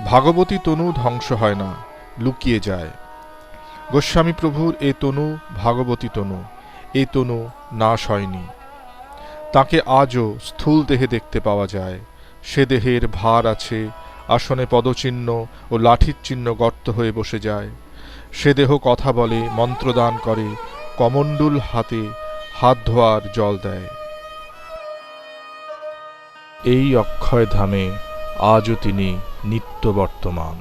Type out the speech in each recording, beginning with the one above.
ভাগবতী তনু ধ্বংস হয় না, লুকিয়ে যায়। গোস্বামী প্রভুর এ তনু ভাগবতী তনু, এ তনু নাশ হয়নি। তাকে আজও স্থূল দেহে দেখতে পাওয়া যায়। সে দেহের ভার আছে, আসনে পদচিহ্ন ও লাঠির চিহ্ন গর্ত হয়ে বসে যায়। সে দেহ কথা বলে, মন্ত্রদান করে, কমণ্ডুল হাতে হাত ধোয়ার জল দেয়। এই অক্ষয় ধামে আজও তিনি নিত্য বর্তমান।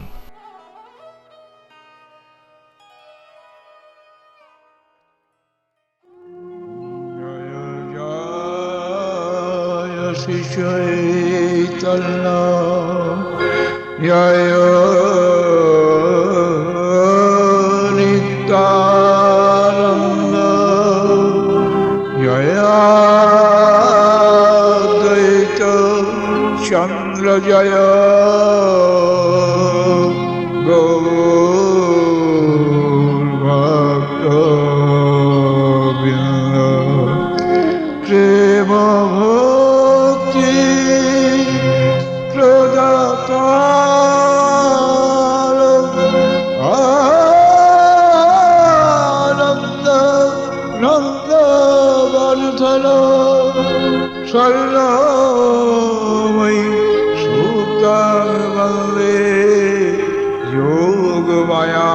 শ্রী চৈতন্য জয় নিত্যানন্দ জয় দ্বৈত চন্দ্র জয় গৌর ভক্ত বৃন্দ প্রেম ভক্তি প্রদাতা আনন্দ নন্দ বর্ধন স্বর্ণময়ী সুত বন্দে যোগ মায়া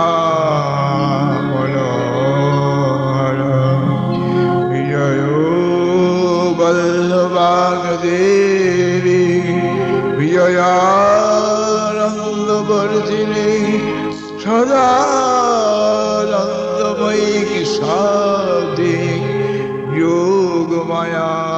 দেবী বিজয়ানন্দ বর্ধিনী সদানন্দময়ী সাধি যোগ মায়া